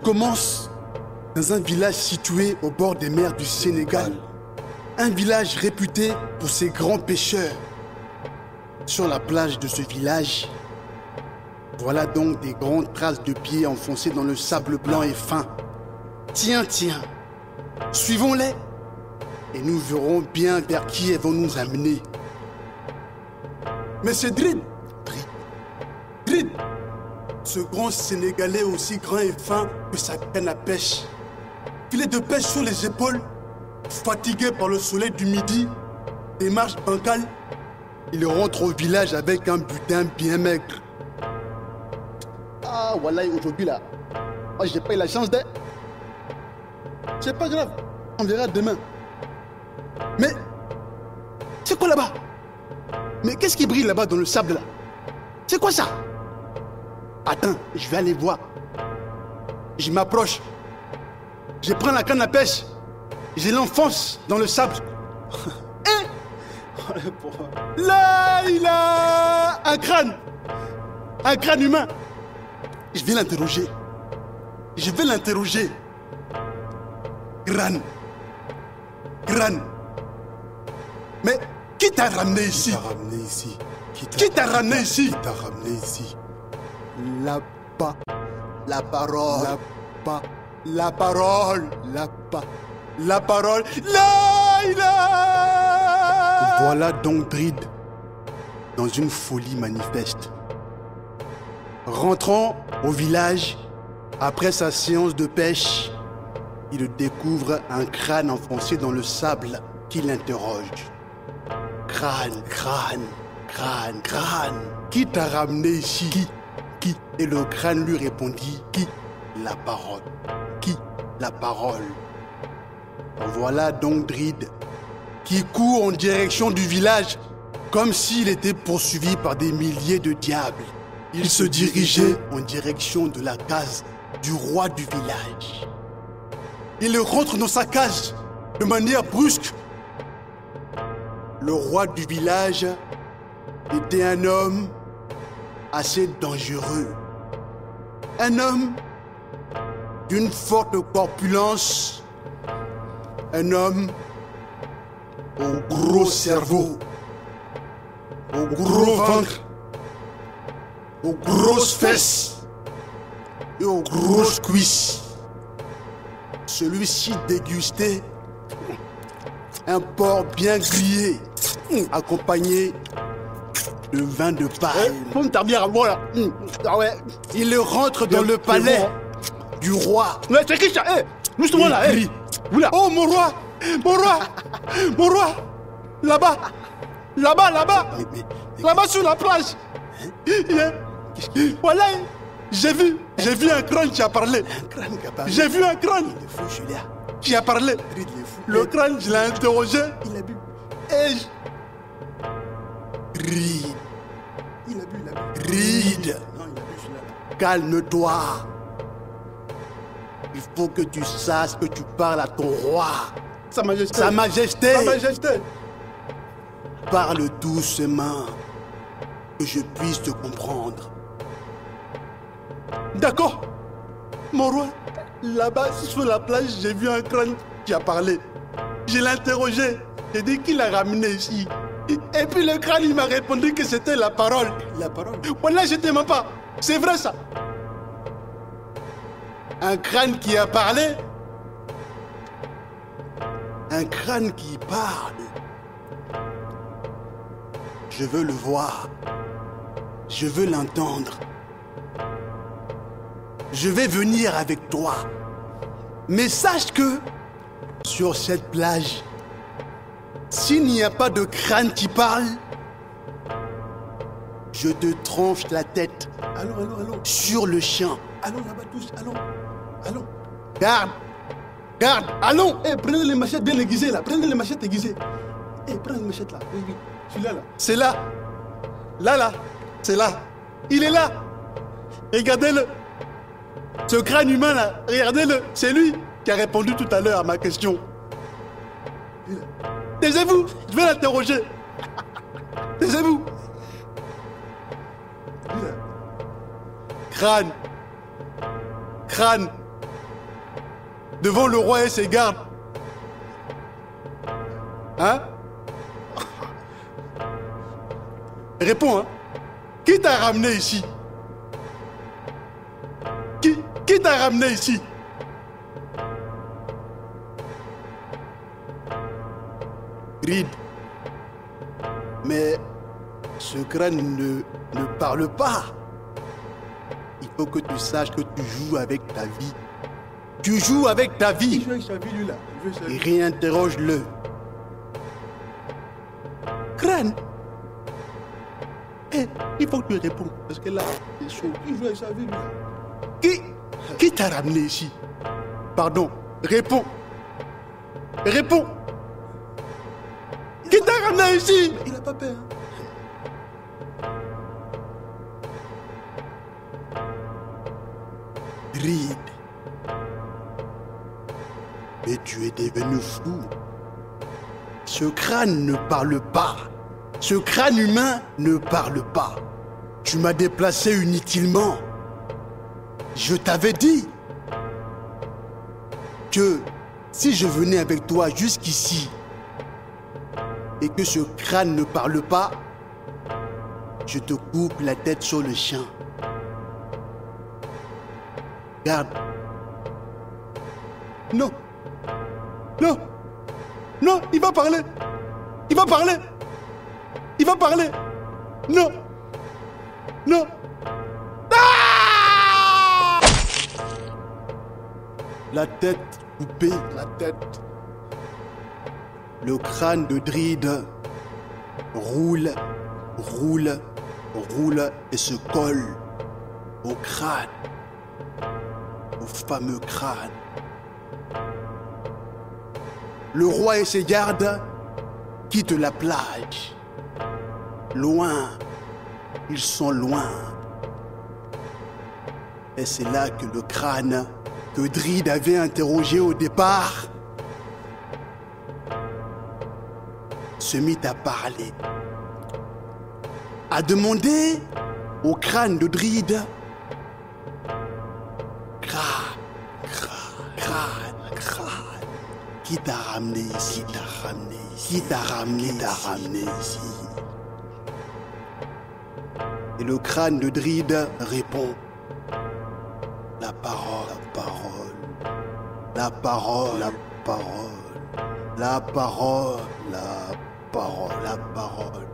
commence dans un village situé au bord des mers du Sénégal. Un village réputé pour ses grands pêcheurs. Sur la plage de ce village, voilà donc des grandes traces de pieds enfoncées dans le sable blanc et fin. Tiens, suivons-les et nous verrons bien vers qui elles vont nous amener. Mais c'est Drid, ce grand Sénégalais aussi grand et fin que sa canne à pêche. Filet de pêche sur les épaules, fatigué par le soleil du midi, démarche bancale, il rentre au village avec un butin bien maigre. Ah, voilà, aujourd'hui là, moi j'ai pas eu la chance d'être. C'est pas grave, on verra demain. Mais, c'est quoi là-bas? Mais qu'est-ce qui brille là-bas dans le sable là? C'est quoi ça? Attends, je vais aller voir. Je m'approche. Je prends la canne à pêche. Je l'enfonce dans le sable. Et là, il a un crâne. Un crâne humain. Je vais l'interroger. Crâne. Mais qui t'a ramené ici? Qui t'a ramené ici? Là-bas. La parole. La parole. Là, il a... Voilà donc Drid dans une folie manifeste. Rentrant au village, après sa séance de pêche, il découvre un crâne enfoncé dans le sable qui l'interroge. Crâne. Qui t'a ramené ici? Qui? Et le crâne lui répondit, qui? La parole. Qui? La parole. Voilà donc Drid qui court en direction du village comme s'il était poursuivi par des milliers de diables. Il se dirigeait en direction de la case du roi du village. Il rentre dans sa cage de manière brusque. Le roi du village était un homme assez dangereux. Un homme d'une forte corpulence. Un homme au gros cerveau, au gros ventre, aux grosses fesses et aux grosses cuisses. Celui-ci dégustait un porc bien grillé, accompagné de vin de paille. Comme ta bière à moi là. Ah ouais. Il rentre dans le palais du roi. Ouais, c'est qui ça? Justement là. Oula. Oh mon roi, là-bas, là-bas sur la plage. Voilà, j'ai vu un crâne qui a parlé. J'ai vu un crâne qui a parlé. Le crâne, je l'ai interrogé. Il a bu. Et il a bu. Ride. Calme-toi. Il faut que tu saches que tu parles à ton roi. Sa Majesté. Sa Majesté. Sa Majesté. Parle doucement, que je puisse te comprendre. D'accord, mon roi. Là-bas, sur la plage, j'ai vu un crâne qui a parlé. Je l'ai interrogé. J'ai dit qu'il l'a ramené ici. Et puis le crâne, il m'a répondu que c'était la parole. La parole. Voilà, je te mens pas. C'est vrai ça. Un crâne qui a parlé. Un crâne qui parle. Je veux le voir. Je veux l'entendre. Je vais venir avec toi. Mais sache que, sur cette plage, s'il n'y a pas de crâne qui parle, je te tranche la tête. Allons. Sur le champ. Allons là-bas tous, allons. Garde, allons. Prenez les machettes bien aiguisées là, prenez les machettes aiguisées. Prends les machettes là, oui. Celui-là là. C'est là. Là, c'est là. Il est là. Regardez-le. Ce crâne humain là, regardez-le. C'est lui qui a répondu tout à l'heure à ma question. Taisez-vous, je vais l'interroger. Taisez-vous. Crâne. devant le roi et ses gardes. Hein? Réponds, hein? Qui t'a ramené ici? Qui t'a ramené ici? Reed. Mais ce crâne ne parle pas. Il faut que tu saches que tu joues avec ta vie. Tu joues avec ta vie. Il joue avec sa vie, lui, là. Il joue avec sa Et vie. réinterroge-le. Crâne. Eh, il faut que tu répondes. Parce que là, c'est chaud. Il joue avec sa vie, lui, là. Qui t'a ramené ici? Pardon. Réponds. Réponds. Qui t'a ramené ici? Il a pas peur, hein. Reed. Mais tu es devenu fou. Ce crâne ne parle pas. Ce crâne humain ne parle pas. Tu m'as déplacé inutilement. Je t'avais dit que si je venais avec toi jusqu'ici et que ce crâne ne parle pas, je te coupe la tête sur le champ. Garde. Non. Non. Non, il va parler. Il va parler. Il va parler. Non. Non. Ah! La tête coupée. La tête. Le crâne de Dreed roule, roule, roule et se colle au crâne. Au fameux crâne. Le roi et ses gardes quittent la plage. Loin, ils sont loin. Et c'est là que le crâne que Dreed avait interrogé au départ se mit à parler. À demander au crâne de Dreed: qui t'a ramené ici? Qui t'a ramené ici? Et le crâne de Dreed répond: la parole, la parole, la parole, la parole, la parole, la parole, la parole.